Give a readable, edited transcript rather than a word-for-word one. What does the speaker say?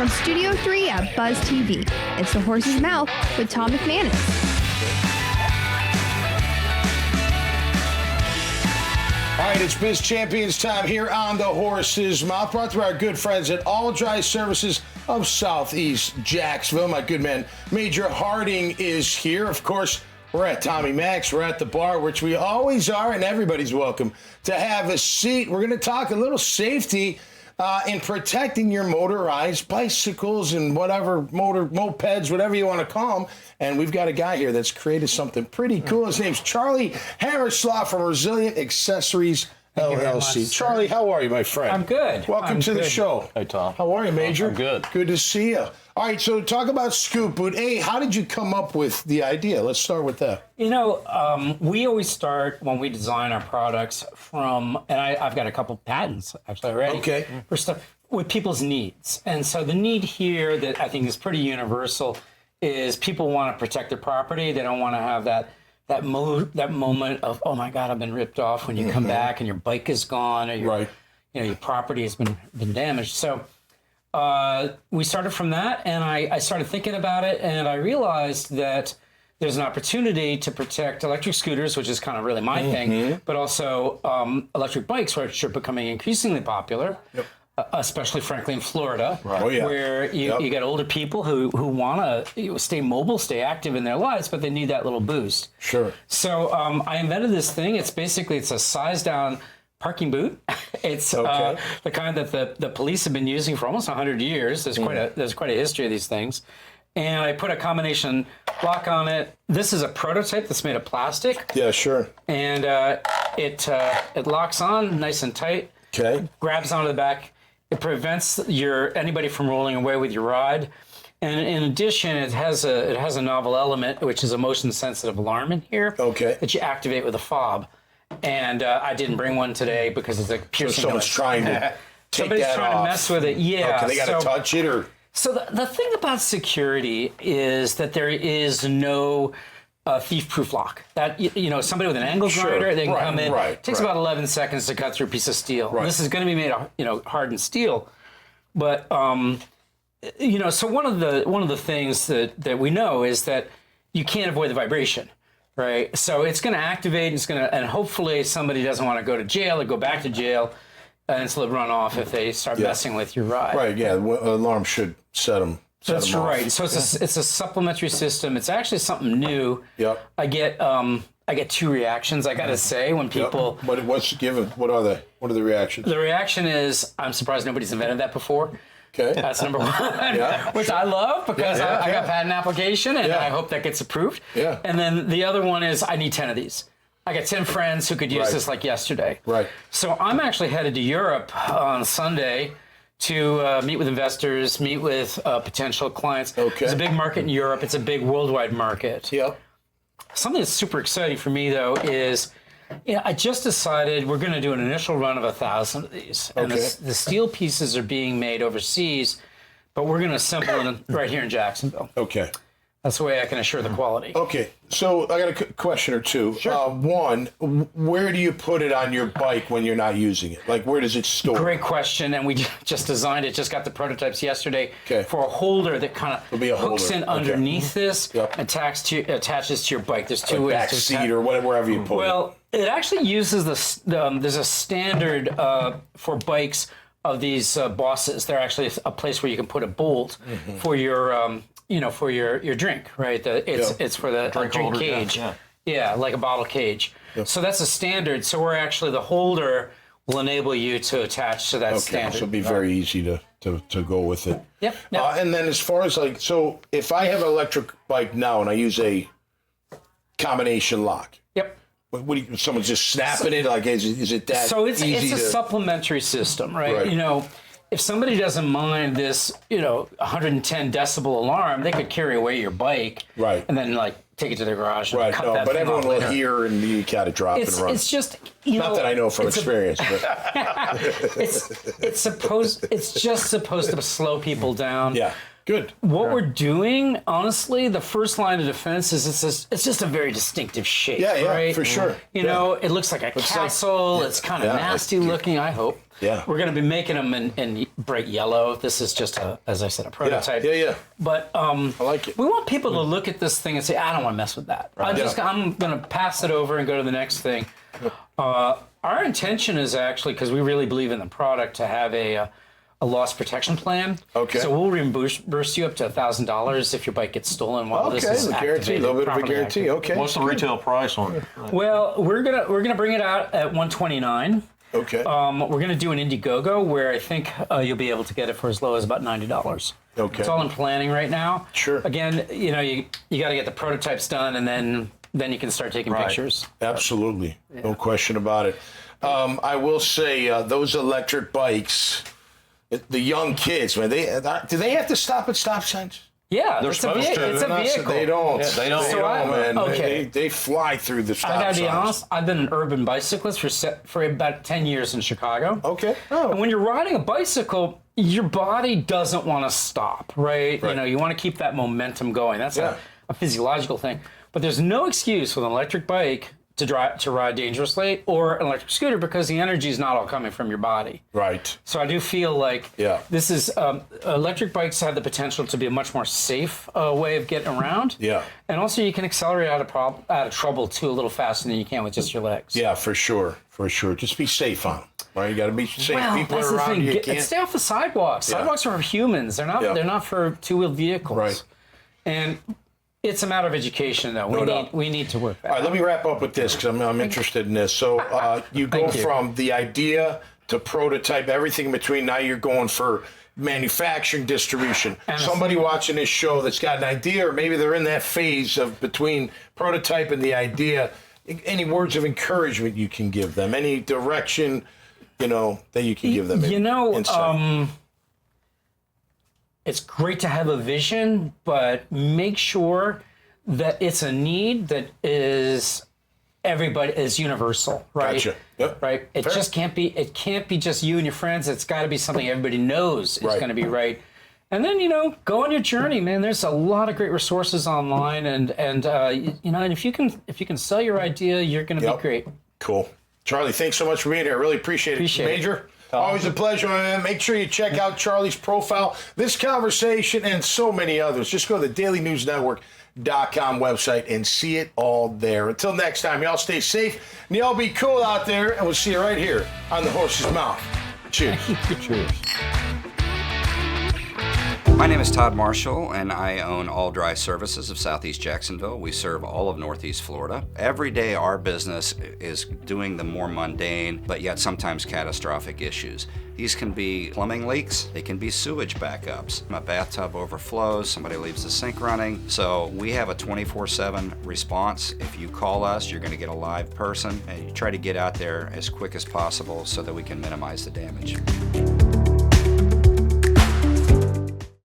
From Studio 3 at Buzz TV, it's The Horse's Mouth with Tom McManus. All right, it's Biz Champions time here on The Horse's Mouth, brought to you by our good friends at All Dry Services of Southeast Jacksonville. My good man, Major Harding, is here. Of course, we're at Tommy Mac's. We're at the bar, which we always are, and everybody's welcome to have a seat. We're going to talk a little safety in protecting your motorized bicycles and whatever, mopeds, whatever you want to call them. And we've got a guy here that's created something pretty cool. His name's Charlie Hammerslough from Resilient Accessories LLC. Charlie, how are you, my friend? I'm good. Welcome to the show. Hey, Tom. How are you, Major? I'm good. Good to see you. All right, so talk about Scoop Boot. Hey, how did you come up with the idea? Let's start with that. You know, we always start when we design our products from, and I've got a couple patents actually already. Okay. For stuff with people's needs. And so the need here that I think is pretty universal is people want to protect their property. They don't want to have that moment of, oh my God, I've been ripped off when you come back and your bike is gone or your, your property has been damaged. So we started from that, and I started thinking about it, and I realized that there's an opportunity to protect electric scooters, which is kind of really my thing, but also electric bikes, which are becoming increasingly popular. Yep. Especially, frankly, in Florida, where you get older people who want to stay mobile, stay active in their lives, but they need that little boost. Sure. So I invented this thing. It's a size-down parking boot. It's the kind that the police have been using for almost 100 years. There's quite a history of these things. And I put a combination lock on it. This is a prototype that's made of plastic. Yeah, sure. And it locks on nice and tight. Okay. Grabs onto the back. It prevents anybody from rolling away with your ride. And in addition, it has a novel element, which is a motion-sensitive alarm in here. Okay. That you activate with a fob. And I didn't bring one today because it's a piercing. So someone's trying to take Somebody's that trying off. to mess with it. Yeah. Okay, they got to touch it or. So the thing about security is that there is no thief-proof lock. That somebody with an angle grinder, they can come in. It takes about 11 seconds to cut through a piece of steel. Right. This is going to be made of hardened steel, but so one of the things that we know is that you can't avoid the vibration. Right, so it's going to activate. And hopefully somebody doesn't want to go to jail or go back to jail, and so they'll run off if they start messing with your ride. Right, yeah, the alarm should set them. That's right. So it's a supplementary system. It's actually something new. Yep. I get two reactions. I got to say when people. Yep. What's given? What are they? What are the reactions? The reaction is, I'm surprised nobody's invented that before. Okay. That's number one, which I love because I got patent application and I hope that gets approved. Yeah. And then the other one is I need 10 of these. I got 10 friends who could use this like yesterday. Right. So I'm actually headed to Europe on Sunday to meet with investors, meet with potential clients. Okay. There's a big market in Europe. It's a big worldwide market. Yep. Something that's super exciting for me, though, is I just decided we're going to do an initial run of 1,000 of these. And the steel pieces are being made overseas, but we're going to assemble them right here in Jacksonville. Okay. That's the way I can assure the quality. Okay, so I got a question or two. Sure. One, where do you put it on your bike when you're not using it? Like, where does it store? Great question, and we just designed it. Just got the prototypes yesterday for a holder that kind of hooks in underneath this, attaches to your bike. There's two ways. Back seat or wherever you put it. Well, it actually uses there's a standard for bikes of these bosses. They're actually a place where you can put a bolt for your for your drink, right? It's for the drink cage. Yeah, like a bottle cage. Yep. So that's a standard. So we're actually, the holder will enable you to attach to that standard. So it'll be very easy to go with it. Yep. And then as far as so if I have an electric bike now and I use a combination lock. Yep. What do you, someone's just snapping it? Like, is it that so it's easy? It's a supplementary system, right? If somebody doesn't mind this, 110 decibel alarm, they could carry away your bike, and then take it to the garage and cut that but thing everyone off will later. hear and you gotta drop and run. It's just not that I know from experience, but it's just supposed to slow people down. Yeah. Good. What we're doing, honestly, the first line of defense is it's just a very distinctive shape. Yeah, right? for sure. You know, it looks like a castle. It's kind of nasty looking, I hope. Yeah. We're going to be making them in bright yellow. This is just as I said, a prototype. Yeah. But I like it. we want people to look at this thing and say, I don't want to mess with that. Right. I'm going to pass it over and go to the next thing. Our intention is actually, because we really believe in the product, to have a loss protection plan. Okay. So we'll reimburse you up to $1,000 if your bike gets stolen while this is guarantee, a little bit of a guarantee. Okay. What's the retail price on it? Well, we're gonna bring it out at $129. Okay. We're gonna do an Indiegogo where I think you'll be able to get it for as low as about $90. Okay. It's all in planning right now. Sure. Again, you know, you got to get the prototypes done, and then you can start taking pictures. Absolutely. No question about it. I will say those electric bikes, the young kids, man, do they have to stop at stop signs? Yeah, They're supposed to. It's a vehicle. They don't. Yeah, they don't. They don't, man. Okay. They fly through the stop I gotta signs. be honest. I've been an urban bicyclist for about 10 years in Chicago. Okay. Oh. And when you're riding a bicycle, your body doesn't want to stop, right? You know, you want to keep that momentum going. That's a physiological thing. But there's no excuse with an electric bike to ride dangerously or an electric scooter because the energy is not all coming from your body. Right. So I do feel like this is electric bikes have the potential to be a much more safe way of getting around. Yeah. And also you can accelerate out of trouble too a little faster than you can with just your legs. Yeah, for sure. For sure. Just be safe on them. Right? You got to be safe. Well, People that's are the around thing. you. You can't. Stay off the sidewalks. Sidewalks are for humans. They're not for two-wheeled vehicles. Right. And it's a matter of education, though. We need to work that. All right, let me wrap up with this because I'm interested in this. So you go from the idea to prototype, everything in between. Now you're going for manufacturing, distribution. Somebody watching this show that's got an idea, or maybe they're in that phase of between prototype and the idea. Any words of encouragement you can give them? Any direction, that you can give them? Insight? It's great to have a vision, but make sure that it's a need that is universal, right? Gotcha. Yep. Right. It just can't be. It can't be just you and your friends. It's got to be something everybody knows is going to be right. And then go on your journey, man. There's a lot of great resources online, and if you can sell your idea, you're going to be great. Cool, Charlie. Thanks so much for being here. I really appreciate it, Major. Always a pleasure, man. Make sure you check out Charlie's profile, this conversation, and so many others. Just go to the dailynewsnetwork.com website and see it all there. Until next time, y'all stay safe and y'all be cool out there, and we'll see you right here on The Horse's Mouth. Cheers. Cheers. My name is Todd Marshall, and I own All Dry Services of Southeast Jacksonville. We serve all of Northeast Florida. Every day our business is doing the more mundane, but yet sometimes catastrophic issues. These can be plumbing leaks, they can be sewage backups. A bathtub overflows, somebody leaves the sink running. So we have a 24/7 response. If you call us, you're going to get a live person, and you try to get out there as quick as possible so that we can minimize the damage.